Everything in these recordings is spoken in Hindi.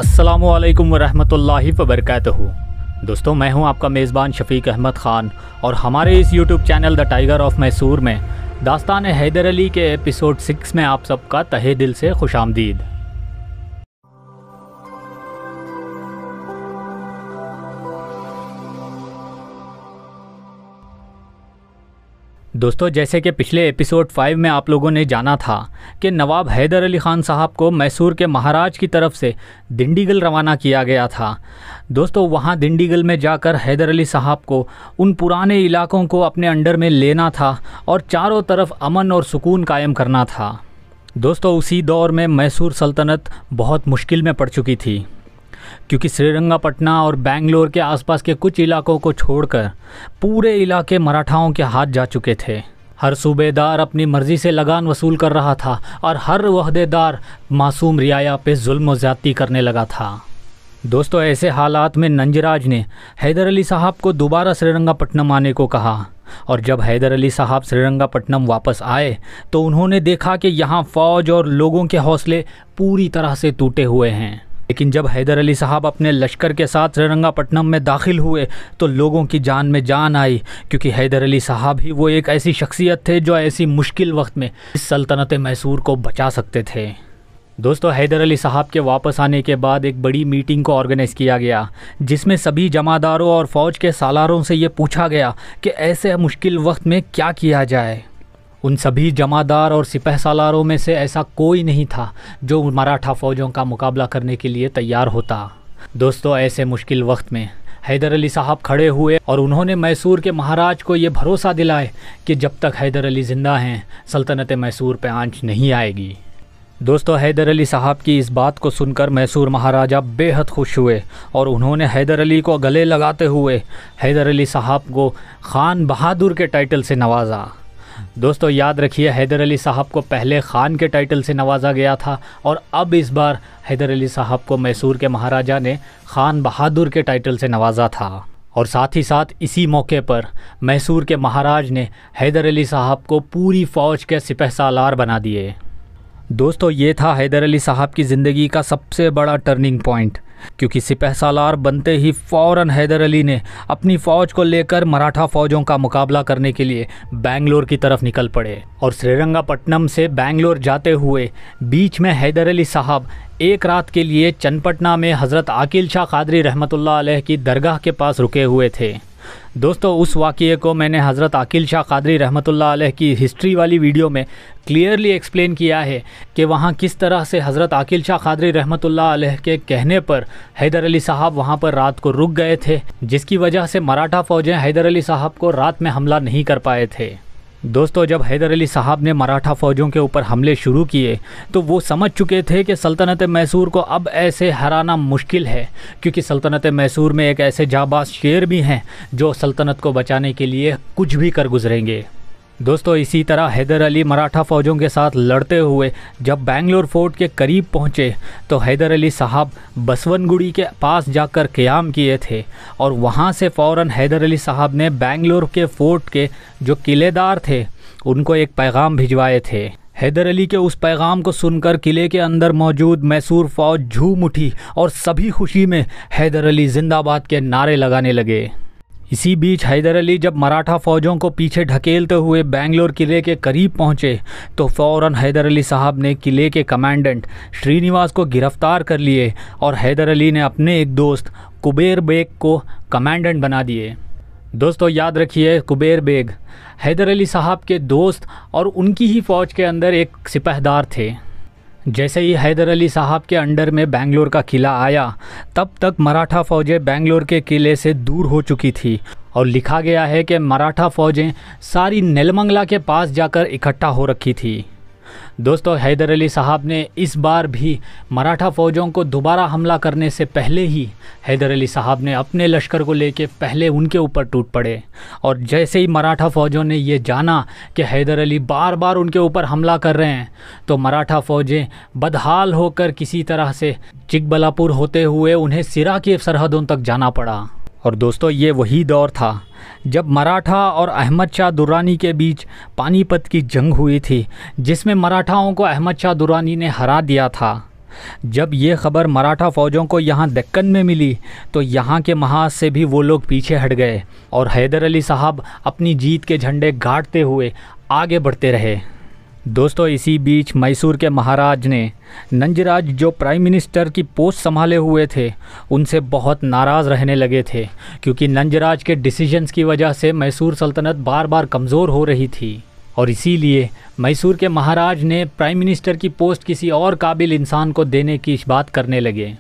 अस्सलामुअलैकुम वरहमतुल्लाहि वबरकातुहू। दोस्तों, मैं हूं आपका मेज़बान शफीक अहमद ख़ान और हमारे इस YouTube channel the tiger of Mysore में दास्तान हैदर अली के एपिसोड 6 में आप सबका तहे दिल से खुशामदीद। दोस्तों, जैसे कि पिछले एपिसोड 5 में आप लोगों ने जाना था कि नवाब हैदर अली ख़ान साहब को मैसूर के महाराज की तरफ से दिंडीगल रवाना किया गया था। दोस्तों, वहाँ दिंडीगल में जाकर हैदर अली साहब को उन पुराने इलाकों को अपने अंडर में लेना था और चारों तरफ अमन और सुकून कायम करना था। दोस्तों, उसी दौर में मैसूर सल्तनत बहुत मुश्किल में पड़ चुकी थी क्योंकि श्रीरंगापटना और बेंगलोर के आसपास के कुछ इलाकों को छोड़कर पूरे इलाके मराठाओं के हाथ जा चुके थे। हर सूबेदार अपनी मर्ज़ी से लगान वसूल कर रहा था और हर वहदेदार मासूम रियाया पे जुल्म और ज़्यादती करने लगा था। दोस्तों, ऐसे हालात में नंजराज ने हैदर अली साहब को दोबारा श्रीरंगापट्टनम आने को कहा और जब हैदर अली साहब श्रीरंगापट्टनम वापस आए तो उन्होंने देखा कि यहाँ फ़ौज और लोगों के हौसले पूरी तरह से टूटे हुए हैं। लेकिन जब हैदर अली साहब अपने लश्कर के साथ श्रीरंगापट्टनम में दाखिल हुए तो लोगों की जान में जान आई, क्योंकि हैदर अली साहब ही वो एक ऐसी शख्सियत थे जो ऐसी मुश्किल वक्त में इस सल्तनत मैसूर को बचा सकते थे। दोस्तों, हैदर अली साहब के वापस आने के बाद एक बड़ी मीटिंग को ऑर्गेनाइज़ किया गया जिसमें सभी जमादारों और फ़ौज के सालारों से ये पूछा गया कि ऐसे मुश्किल वक्त में क्या किया जाए। उन सभी जमादार और सिपह सालारों में से ऐसा कोई नहीं था जो मराठा फ़ौजों का मुकाबला करने के लिए तैयार होता। दोस्तों, ऐसे मुश्किल वक्त में हैदर अली साहब खड़े हुए और उन्होंने मैसूर के महाराज को ये भरोसा दिलाए कि जब तक हैदर अली ज़िंदा हैं सल्तनत मैसूर पे आंच नहीं आएगी। दोस्तों, हैदर अली साहब की इस बात को सुनकर मैसूर महाराजा बेहद खुश हुए और उन्होंने हैदर अली को गले लगाते हुए हैदर अली साहब को खान बहादुर के टाइटल से नवाजा। दोस्तों, याद रखिए, हैदर अली साहब को पहले खान के टाइटल से नवाजा गया था और अब इस बार हैदर अली साहब को मैसूर के महाराजा ने खान बहादुर के टाइटल से नवाजा था। और साथ ही साथ इसी मौके पर मैसूर के महाराज ने हैदर अली साहब को पूरी फ़ौज के सिपह सालार बना दिए। दोस्तों, ये था हैदर अली साहब की ज़िंदगी का सबसे बड़ा टर्निंग पॉइंट, क्योंकि सिपह सालार बनते ही फ़ौरन हैदर अली ने अपनी फ़ौज को लेकर मराठा फ़ौजों का मुकाबला करने के लिए बेंगलोर की तरफ निकल पड़े। और श्रीरंगापट्टनम से बेंगलोर जाते हुए बीच में हैदर अली साहब एक रात के लिए चन्नपटना में हज़रत आकिल शाह कादरी रहमतुल्लाह अलैह की दरगाह के पास रुके हुए थे। दोस्तों, उस वाक़ये को मैंने हज़रत आकिल शाह कादरी रहमतुल्लाह अलैह की हिस्ट्री वाली वीडियो में क्लियरली एक्सप्लेन किया है कि वहाँ किस तरह से हज़रत आकिल शाह कादरी रहमतुल्लाह अलैह के कहने पर हैदर अली साहब वहाँ पर रात को रुक गए थे, जिसकी वजह से मराठा फ़ौजें हैदर अली साहब को रात में हमला नहीं कर पाए थे। दोस्तों, जब हैदर अली साहब ने मराठा फ़ौजों के ऊपर हमले शुरू किए तो वो समझ चुके थे कि सल्तनत मैसूर को अब ऐसे हराना मुश्किल है, क्योंकि सल्तनत मैसूर में एक ऐसे जाबाज शेर भी हैं जो सल्तनत को बचाने के लिए कुछ भी कर गुजरेंगे। दोस्तों, इसी तरह हैदर अली मराठा फ़ौजों के साथ लड़ते हुए जब बेंगलोर फोर्ट के करीब पहुँचे तो हैदर अली साहब बसवनगुड़ी के पास जाकर क़याम किए थे और वहाँ से फ़ौरन हैदर अली साहब ने बेंगलोर के फोर्ट के जो किलेदार थे उनको एक पैगाम भिजवाए थे। हैदर अली के उस पैगाम को सुनकर किले के अंदर मौजूद मैसूर फ़ौज झूम उठी और सभी खुशी में हैदर अली जिंदाबाद के नारे लगाने लगे। इसी बीच हैदर अली जब मराठा फ़ौजों को पीछे ढकेलते हुए बेंगलोर किले के करीब पहुंचे तो फ़ौरन हैदर अली साहब ने किले के कमांडेंट श्रीनिवास को गिरफ़्तार कर लिए और हैदर अली ने अपने एक दोस्त कुबेर बेग को कमांडेंट बना दिए। दोस्तों, याद रखिए, कुबेर बेग हैदर अली साहब के दोस्त और उनकी ही फ़ौज के अंदर एक सिपहदार थे। जैसे ही हैदर अली साहब के अंडर में बेंगलोर का किला आया तब तक मराठा फ़ौजें बेंगलोर के किले से दूर हो चुकी थी और लिखा गया है कि मराठा फ़ौजें सारी नेलमंगला के पास जाकर इकट्ठा हो रखी थी। दोस्तों, हैदर अली साहब ने इस बार भी मराठा फ़ौजों को दोबारा हमला करने से पहले ही हैदर अली साहब ने अपने लश्कर को लेके पहले उनके ऊपर टूट पड़े। और जैसे ही मराठा फ़ौजों ने ये जाना कि हैदर अली बार बार उनके ऊपर हमला कर रहे हैं तो मराठा फ़ौजें बदहाल होकर किसी तरह से चिकबलापुर होते हुए उन्हें सिरा की सरहदों तक जाना पड़ा। और दोस्तों, ये वही दौर था जब मराठा और अहमद शाह दुर्रानी के बीच पानीपत की जंग हुई थी, जिसमें मराठाओं को अहमद शाह दुर्रानी ने हरा दिया था। जब ये खबर मराठा फ़ौजों को यहाँ दक्कन में मिली तो यहाँ के महाज से भी वो लोग पीछे हट गए और हैदर अली साहब अपनी जीत के झंडे गाड़ते हुए आगे बढ़ते रहे। दोस्तों, इसी बीच मैसूर के महाराज ने नंजराज जो प्राइम मिनिस्टर की पोस्ट संभाले हुए थे उनसे बहुत नाराज़ रहने लगे थे, क्योंकि नंजराज के डिसीजंस की वजह से मैसूर सल्तनत बार बार कमज़ोर हो रही थी और इसीलिए मैसूर के महाराज ने प्राइम मिनिस्टर की पोस्ट किसी और काबिल इंसान को देने की बात करने लगे।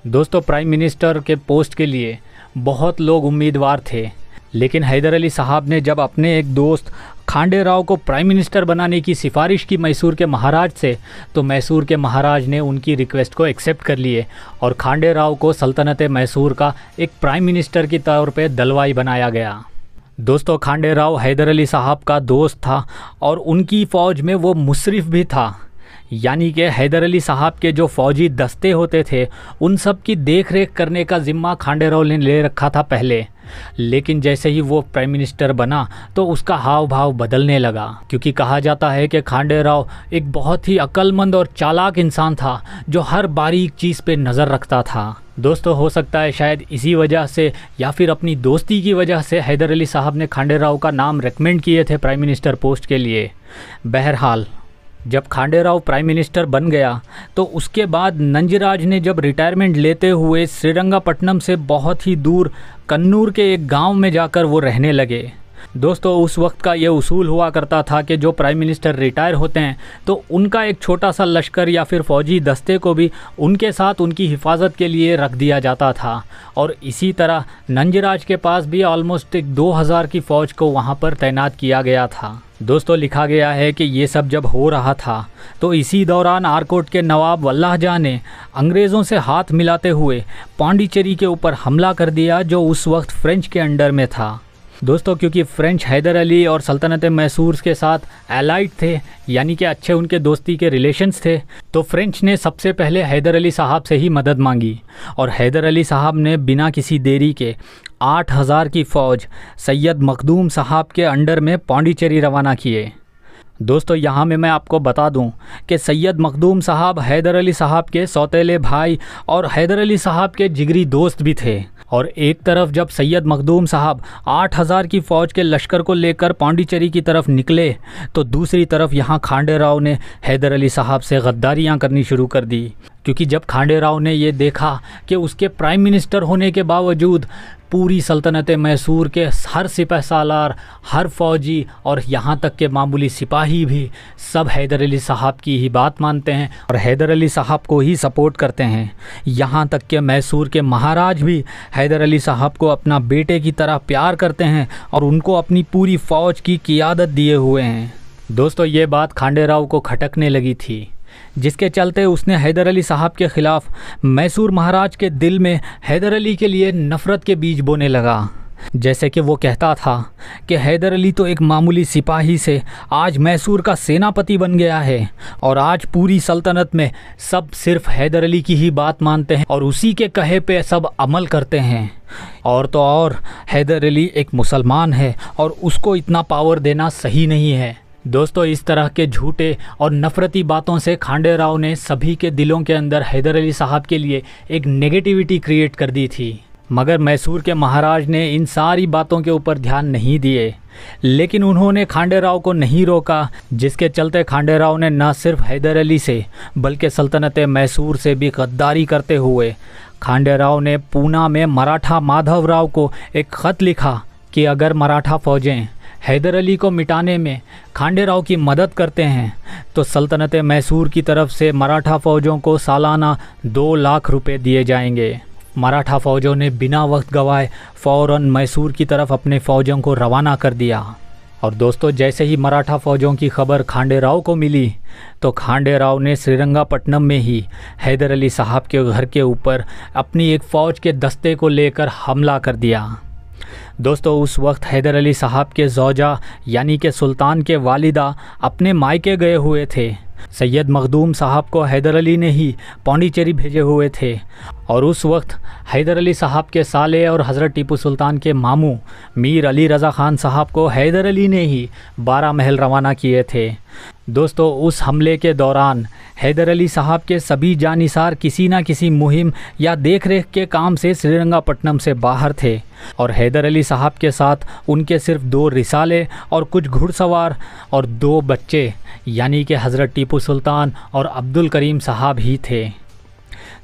दोस्तों, प्राइम मिनिस्टर के पोस्ट के लिए बहुत लोग उम्मीदवार थे, लेकिन हैदर अली साहब ने जब अपने एक दोस्त खांडे राव को प्राइम मिनिस्टर बनाने की सिफारिश की मैसूर के महाराज से, तो मैसूर के महाराज ने उनकी रिक्वेस्ट को एक्सेप्ट कर लिए और खांडे राव को सल्तनत मैसूर का एक प्राइम मिनिस्टर के तौर पे दलवाई बनाया गया। दोस्तों, खांडे राव हैदर अली साहब का दोस्त था और उनकी फ़ौज में वो मुशरिफ भी था, यानी कि हैदर अली साहब के जो फ़ौजी दस्ते होते थे उन सब की देख रेख करने का ज़िम्मा खांडे राव ने ले रखा था पहले। लेकिन जैसे ही वो प्राइम मिनिस्टर बना तो उसका हाव भाव बदलने लगा, क्योंकि कहा जाता है कि खांडे राव एक बहुत ही अक्लमंद और चालाक इंसान था जो हर बारीक चीज़ पे नज़र रखता था। दोस्तों, हो सकता है शायद इसी वजह से या फिर अपनी दोस्ती की वजह से हैदर अली साहब ने खांडे राव का नाम रेकमेंड किए थे प्राइम मिनिस्टर पोस्ट के लिए। बहरहाल, जब खांडे राव प्राइम मिनिस्टर बन गया तो उसके बाद नंजराज ने जब रिटायरमेंट लेते हुए श्रीरंगपट्टनम से बहुत ही दूर कन्नूर के एक गांव में जाकर वो रहने लगे। दोस्तों, उस वक्त का ये उसूल हुआ करता था कि जो प्राइम मिनिस्टर रिटायर होते हैं तो उनका एक छोटा सा लश्कर या फिर फ़ौजी दस्ते को भी उनके साथ उनकी हिफाजत के लिए रख दिया जाता था और इसी तरह नंजराज के पास भी ऑलमोस्ट 2000 की फ़ौज को वहाँ पर तैनात किया गया था। दोस्तों, लिखा गया है कि ये सब जब हो रहा था तो इसी दौरान आरकोट के नवाब वल्लाह जहाँ ने अंग्रेज़ों से हाथ मिलाते हुए पांडिचेरी के ऊपर हमला कर दिया, जो उस वक्त फ्रेंच के अंडर में था। दोस्तों, क्योंकि फ्रेंच हैदर अली और सल्तनत मैसूर के साथ एलाइड थे, यानी कि अच्छे उनके दोस्ती के रिलेशंस थे, तो फ्रेंच ने सबसे पहले हैदर अली साहब से ही मदद मांगी और हैदर अली साहब ने बिना किसी देरी के 8000 की फ़ौज सैयद मखदूम साहब के अंडर में पांडिचेरी रवाना किए। दोस्तों, यहाँ में मैं आपको बता दूं कि सैयद मखदूम साहब हैदर अली साहब के सौतेले भाई और हैदर अली साहब के जिगरी दोस्त भी थे और एक तरफ जब सैयद मखदूम साहब 8000 की फ़ौज के लश्कर को लेकर पांडिचेरी की तरफ निकले तो दूसरी तरफ यहाँ खांडे राव ने हैदर अली साहब से गद्दारियाँ करनी शुरू कर दी, क्योंकि जब खांडे राव ने ये देखा कि उसके प्राइम मिनिस्टर होने के बावजूद पूरी सल्तनत मैसूर के हर सिपह सालार, हर फ़ौजी और यहाँ तक के मामूली सिपाही भी सब हैदर अली साहब की ही बात मानते हैं और हैदर अली साहब को ही सपोर्ट करते हैं। यहाँ तक के मैसूर के महाराज भी हैदर अली साहब को अपना बेटे की तरह प्यार करते हैं और उनको अपनी पूरी फ़ौज की क़ियादत दिए हुए हैं। दोस्तों, ये बात खांडे राव को खटकने लगी थी, जिसके चलते उसने हैदर अली साहब के ख़िलाफ़ मैसूर महाराज के दिल में हैदर अली के लिए नफ़रत के बीज बोने लगा। जैसे कि वो कहता था कि हैदर अली तो एक मामूली सिपाही से आज मैसूर का सेनापति बन गया है और आज पूरी सल्तनत में सब सिर्फ हैदर अली की ही बात मानते हैं और उसी के कहे पे सब अमल करते हैं। और तो और हैदर अली एक मुसलमान है और उसको इतना पावर देना सही नहीं है। दोस्तों, इस तरह के झूठे और नफ़रती बातों से खांडे राव ने सभी के दिलों के अंदर हैदर अली साहब के लिए एक नेगेटिविटी क्रिएट कर दी थी। मगर मैसूर के महाराज ने इन सारी बातों के ऊपर ध्यान नहीं दिए, लेकिन उन्होंने खांडे राव को नहीं रोका, जिसके चलते खांडे राव ने न सिर्फ हैदर अली से बल्कि सल्तनत मैसूर से भी गद्दारी करते हुए खांडे राव ने पूना में मराठा माधव राव को एक ख़त लिखा कि अगर मराठा फ़ौजें हैदर अली को मिटाने में खांडे राव की मदद करते हैं तो सल्तनत मैसूर की तरफ से मराठा फ़ौजों को सालाना 2 लाख रुपए दिए जाएंगे। मराठा फ़ौजों ने बिना वक्त गवाए फ़ौरन मैसूर की तरफ अपने फ़ौजों को रवाना कर दिया। और दोस्तों, जैसे ही मराठा फ़ौजों की खबर खांडे राव को मिली तो खांडे राव ने श्रीरंगपट्टनम में ही हैदर अली साहब के घर के ऊपर अपनी एक फ़ौज के दस्ते को लेकर हमला कर दिया। दोस्तों, उस वक्त हैदर अली साहब के ज़ौजा यानी कि सुल्तान के वालिदा अपने मायके गए हुए थे। सैयद मखदूम साहब को हैदर अली ने ही पांडिचेरी भेजे हुए थे और उस वक्त हैदर अली साहब के साले और हज़रत टीपू सुल्तान के मामू मीर अली रज़ा ख़ान साहब को हैदर अली ने ही 12 महल रवाना किए थे। दोस्तों, उस हमले के दौरान हैदर अली साहब के सभी जानिसार किसी न किसी मुहिम या देख रेख के काम से श्रीरंगापट्टनम से बाहर थे और हैदर अली साहब के साथ उनके सिर्फ 2 रिसाले और कुछ घुड़सवार और 2 बच्चे यानी कि हज़रत टीपू सुल्तान और अब्दुल करीम साहब ही थे।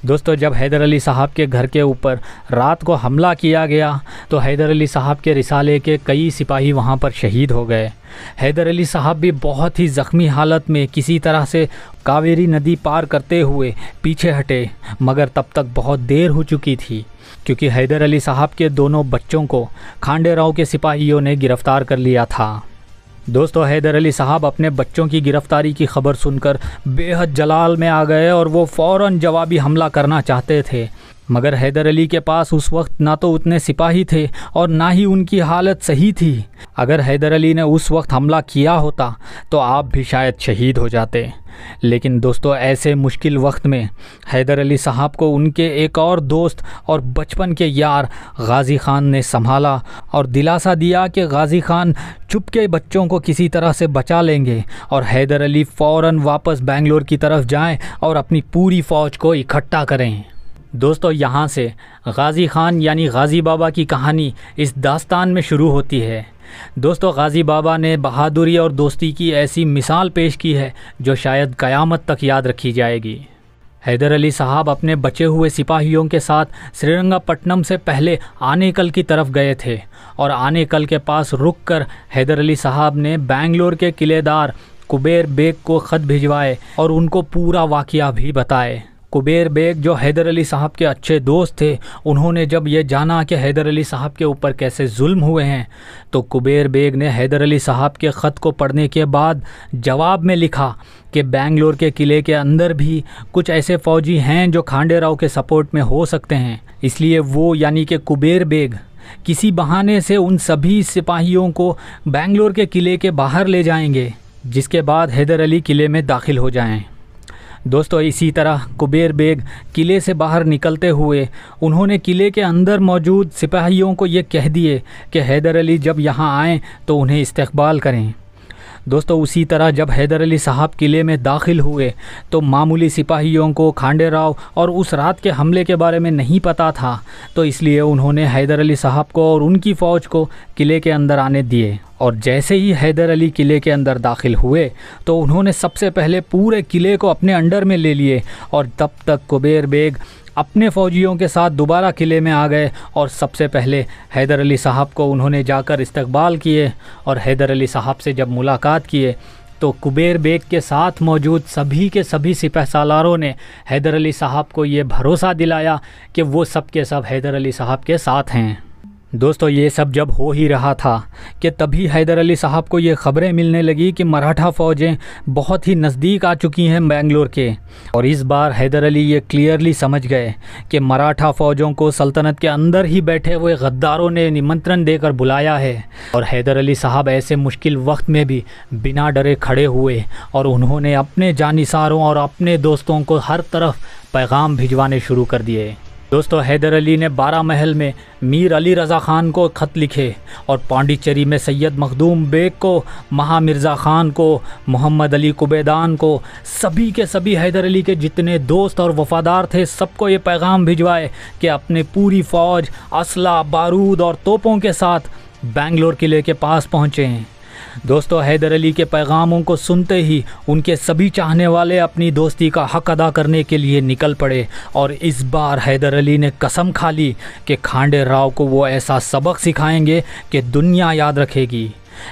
दोस्तों, जब हैदर अली साहब के घर के ऊपर रात को हमला किया गया तो हैदर अली साहब के रिसाले के कई सिपाही वहां पर शहीद हो गए। हैदर अली साहब भी बहुत ही ज़ख्मी हालत में किसी तरह से कावेरी नदी पार करते हुए पीछे हटे, मगर तब तक बहुत देर हो चुकी थी क्योंकि हैदर अली साहब के दोनों बच्चों को खांडे राव के सिपाहियों ने गिरफ़्तार कर लिया था। दोस्तों, हैदर अली साहब अपने बच्चों की गिरफ़्तारी की खबर सुनकर बेहद जलाल में आ गए और वो फ़ौरन जवाबी हमला करना चाहते थे, मगर हैदर अली के पास उस वक्त ना तो उतने सिपाही थे और ना ही उनकी हालत सही थी। अगर हैदर अली ने उस वक्त हमला किया होता तो आप भी शायद शहीद हो जाते। लेकिन दोस्तों, ऐसे मुश्किल वक्त में हैदर अली साहब को उनके एक और दोस्त और बचपन के यार गाज़ी ख़ान ने संभाला और दिलासा दिया कि गाज़ी ख़ान चुपके बच्चों को किसी तरह से बचा लेंगे और हैदर अली फ़ौरन वापस बेंगलोर की तरफ जाएं और अपनी पूरी फ़ौज को इकट्ठा करें। दोस्तों, यहाँ से गाज़ी ख़ान यानी गाज़ी बाबा की कहानी इस दास्तान में शुरू होती है। दोस्तों, गाज़ी बाबा ने बहादुरी और दोस्ती की ऐसी मिसाल पेश की है जो शायद क़यामत तक याद रखी जाएगी। हैदर अली साहब अपने बचे हुए सिपाहियों के साथ श्रीरंगापट्टनम से पहले आनेकल की तरफ गए थे और आनेकल के पास रुककर हैदर अली साहब ने बेंगलोर के किलेदार कुबेर बेग को ख़त भिजवाए और उनको पूरा वाक़या भी बताए। कुबेर बेग, जो हैदर अली साहब के अच्छे दोस्त थे, उन्होंने जब ये जाना कि हैदर अली साहब के ऊपर कैसे जुल्म हुए हैं तो कुबेर बेग ने हैदर अली साहब के ख़त को पढ़ने के बाद जवाब में लिखा कि बेंगलोर के किले के अंदर भी कुछ ऐसे फ़ौजी हैं जो खांडे राव के सपोर्ट में हो सकते हैं, इसलिए वो यानी कि कुबेर बेग किसी बहाने से उन सभी सिपाहियों को बेंगलोर के किले के बाहर ले जाएंगे, जिसके बाद हैदर अली किले में दाखिल हो जाएं। दोस्तों, इसी तरह कुबेर बेग किले से बाहर निकलते हुए उन्होंने किले के अंदर मौजूद सिपाहियों को ये कह दिए कि हैदर अली जब यहाँ आएँ तो उन्हें इस्तकबाल करें। दोस्तों, उसी तरह जब हैदर अली साहब किले में दाखिल हुए तो मामूली सिपाहियों को खांडे राव और उस रात के हमले के बारे में नहीं पता था, तो इसलिए उन्होंने हैदर अली साहब को और उनकी फ़ौज को किले के अंदर आने दिए। और जैसे ही हैदर अली किले के अंदर दाखिल हुए तो उन्होंने सबसे पहले पूरे किले को अपने अंडर में ले लिए और तब तक कुबेर बेग अपने फ़ौजियों के साथ दोबारा किले में आ गए और सबसे पहले हैदर अली साहब को उन्होंने जाकर इस्तकबाल किए और हैदर अली साहब से जब मुलाकात किए तो कुबेर बेग के साथ मौजूद सभी के सभी सिपहसालारों ने हैदर अली साहब को ये भरोसा दिलाया कि वो सब के सब हैदर अली साहब के साथ हैं। दोस्तों, ये सब जब हो ही रहा था कि तभी हैदर अली साहब को ये ख़बरें मिलने लगी कि मराठा फ़ौजें बहुत ही नज़दीक आ चुकी हैं बेंगलोर के। और इस बार हैदर अली ये क्लियरली समझ गए कि मराठा फ़ौजों को सल्तनत के अंदर ही बैठे हुए गद्दारों ने निमंत्रण देकर बुलाया है। और हैदर अली साहब ऐसे मुश्किल वक्त में भी बिना डरे खड़े हुए और उन्होंने अपने जानिसारों और अपने दोस्तों को हर तरफ पैगाम भिजवाने शुरू कर दिए। दोस्तों, हैदर अली ने 12 महल में मीर अली रज़ा ख़ान को ख़त लिखे और पांडिचेरी में सैयद मखदूम बेग को, महा मिर्ज़ा ख़ान को, मोहम्मद अली कुबेदान को, सभी के सभी हैदर अली के जितने दोस्त और वफ़ादार थे सबको ये पैगाम भिजवाए कि अपने पूरी फ़ौज असला, बारूद और तोपों के साथ बेंगलोर किले के पास पहुँचें। दोस्तों, हैदर अली के पैगामों को सुनते ही उनके सभी चाहने वाले अपनी दोस्ती का हक अदा करने के लिए निकल पड़े और इस बार हैदर अली ने कसम खा ली कि खांडे राव को वो ऐसा सबक सिखाएंगे कि दुनिया याद रखेगी।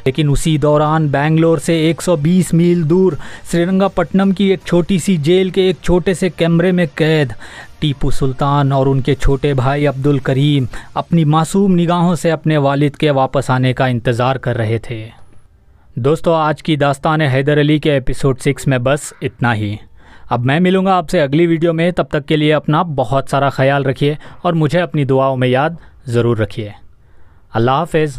लेकिन उसी दौरान बेंगलोर से 120 मील दूर श्रीरंगापट्टनम की एक छोटी सी जेल के एक छोटे से कमरे में कैद टीपू सुल्तान और उनके छोटे भाई अब्दुल करीम अपनी मासूम निगाहों से अपने वालिद के वापस आने का इंतज़ार कर रहे थे। दोस्तों, आज की दास्तान हैदर अली के एपिसोड 6 में बस इतना ही। अब मैं मिलूँगा आपसे अगली वीडियो में। तब तक के लिए अपना बहुत सारा ख्याल रखिए और मुझे अपनी दुआओं में याद ज़रूर रखिए। अल्लाह हाफ़िज़।